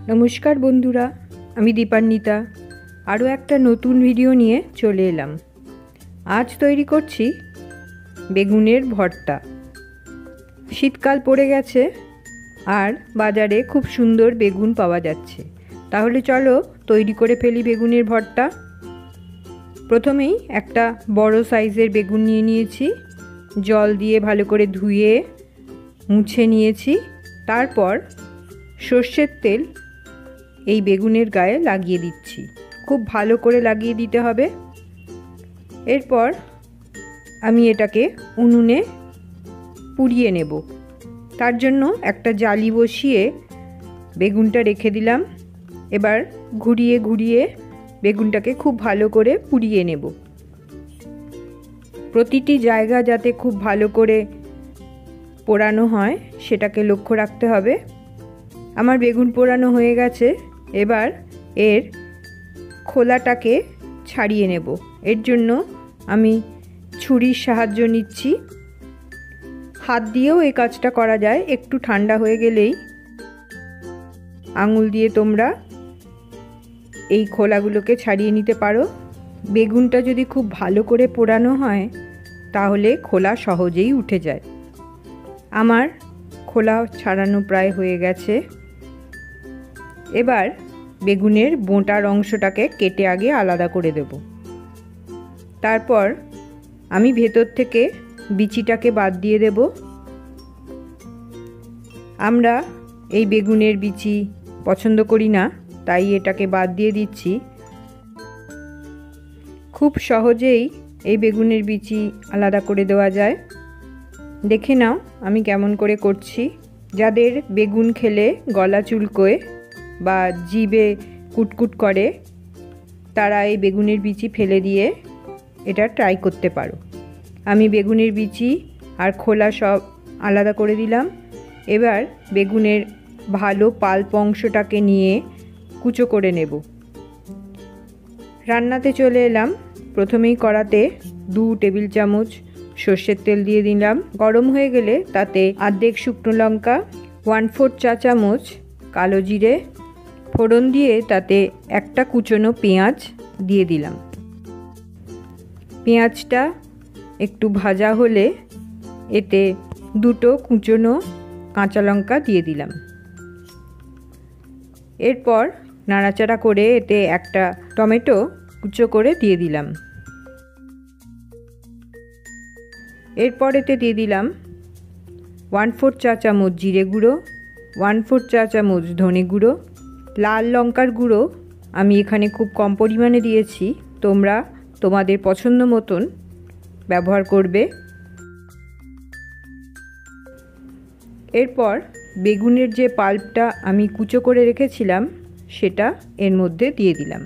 नमस्कार बंधुरा आमी दीपान्विता आरो एकटा नतून भिडियो निये चले एलाम। आज तैरी करछि बेगुनेर भर्ता। शीतकाल पड़े गेछे आर बाजारे खूब सुंदर बेगुन पावा जाच्छे। ताहले चलो तैरी करे फेली बेगुनेर भर्ता। प्रथमेई एकटा बड़ो साइजेर बेगुन निये नियेछि, जल दिये भालो करे धुए मुछे नियेछि। तारपर सर्षेर तेल এই বেগুনের গায়ে লাগিয়ে দিচ্ছি। খুব ভালো করে লাগিয়ে দিতে হবে। এরপর আমি এটাকে উনুনে পুড়িয়ে নেব। তার জন্য একটা জালি বসিয়ে বেগুনটা রেখে দিলাম। এবার ঘুরিয়ে ঘুরিয়ে বেগুনটাকে খুব ভালো করে পুড়িয়ে নেব। প্রতিটি জায়গা যাতে খুব ভালো করে পোড়ানো হয় সেটাকে লক্ষ্য রাখতে হবে। আমার বেগুন পোড়ানো হয়ে গেছে। এবার এর খোলাটাকে ছাড়িয়ে নেব। এর জন্য আমি ছুরির সাহায্য নিচ্ছি। হাত দিয়েও এই কাজটা করা যায়। একটু ঠান্ডা হয়ে গেলেই আঙুল দিয়ে তোমরা এই খোলাগুলোকে ছাড়িয়ে নিতে পারো। বেগুনটা যদি খুব ভালো করে পোড়ানো হয় তাহলে খোলা সহজেই উঠে যায়। আমার খোলা ছাড়ানো প্রায় হয়ে গেছে। এবার বেগুনের বোঁটার অংশটাকে কেটে আগে আলাদা করে দেব। তারপর আমি ভেতর থেকে বিচিটাকে বাদ দিয়ে দেব। আমরা এই বেগুনের বিচি পছন্দ করি না, তাই এটাকে বাদ দিয়ে দিচ্ছি। খুব সহজেই এই বেগুনের বিচি আলাদা করে দেওয়া যায়। দেখে নাও আমি কেমন করে করছি। যাদের বেগুন খেলে গলা চুলকোয় বা জিভে কুটকুট করে তারা এই বেগুনের বিচি ফেলে দিয়ে এটা ট্রাই করতে পারো। আমি বেগুনের বিচি আর খোলা সব আলাদা করে দিলাম। এবার বেগুনের ভালো পাল্প অংশটাকে নিয়ে কুচো করে নেব। রান্নাতে চলে এলাম। প্রথমেই কড়াতে 2 টেবিল চামচ সর্ষের তেল দিয়ে দিলাম। গরম হয়ে গেলে তাতে অর্ধেক শুকনো লঙ্কা, 1/4 চা চামচ কালো জিরে ফোড়ন দিয়ে তাতে একটা কুচনো পেঁয়াজ দিয়ে দিলাম। পেঁয়াজটা একটু ভাজা হলে এতে 2টো কুচনো কাঁচা লঙ্কা দিয়ে দিলাম। এরপর নাড়াচাড়া করে এতে একটা টমেটো কুচো করে দিয়ে দিলাম। এরপর এতে দিয়ে দিলাম 1/4 চা চামচ জিরে গুঁড়ো, 1/4 চা চামচ ধনে গুঁড়ো, লাল লঙ্কার গুঁড়ো আমি এখানে খুব কম পরিমাণে দিয়েছি, তোমরা তোমাদের পছন্দ মতন ব্যবহার করবে। এরপর বেগুনের যে পাল্পটা আমি কুচো করে রেখেছিলাম সেটা এর মধ্যে দিয়ে দিলাম।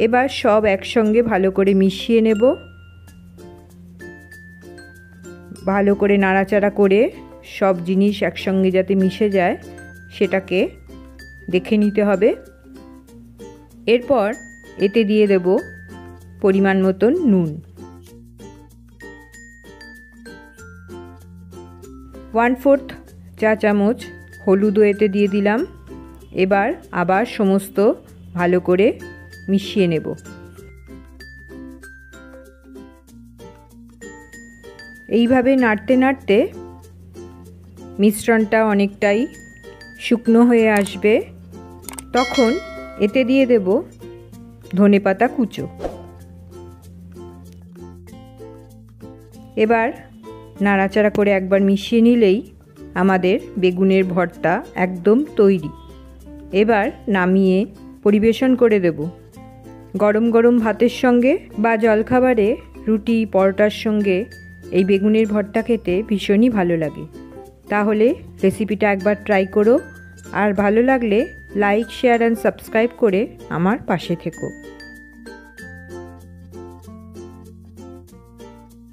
এবার সব একসঙ্গে ভালো করে মিশিয়ে নেব। ভালো করে নাড়াচাড়া করে সব জিনিস একসঙ্গে যাতে মিশে যায় সেটাকে দেখে নিতে হবে। এরপর এতে দিয়ে দেব পরিমাণ মতন নুন, 1/4 চা চামচ হলুদও এতে দিয়ে দিলাম। এবার আবার সমস্ত ভালো করে মিশিয়ে নেব। এইভাবে নাড়তে নাড়তে মিশ্রণটা অনেকটাই শুকনো হয়ে আসবে। তখন এতে দিয়ে দেব ধনেপাতা কুচো। এবার নাড়াচাড়া করে একবার মিশিয়ে নিলেই আমাদের বেগুনের ভর্তা একদম তৈরি। এবার নামিয়ে পরিবেশন করে দেব। গরম গরম ভাতের সঙ্গে বা জলখাবারে রুটি পরোটার সঙ্গে এই বেগুনের ভর্তা খেতে ভীষণই ভালো লাগে। তাহলে রেসিপিটা একবার ট্রাই করো। আর ভালো লাগলে লাইক, শেয়ার অ্যান্ড সাবস্ক্রাইব করে আমার পাশে থেকো।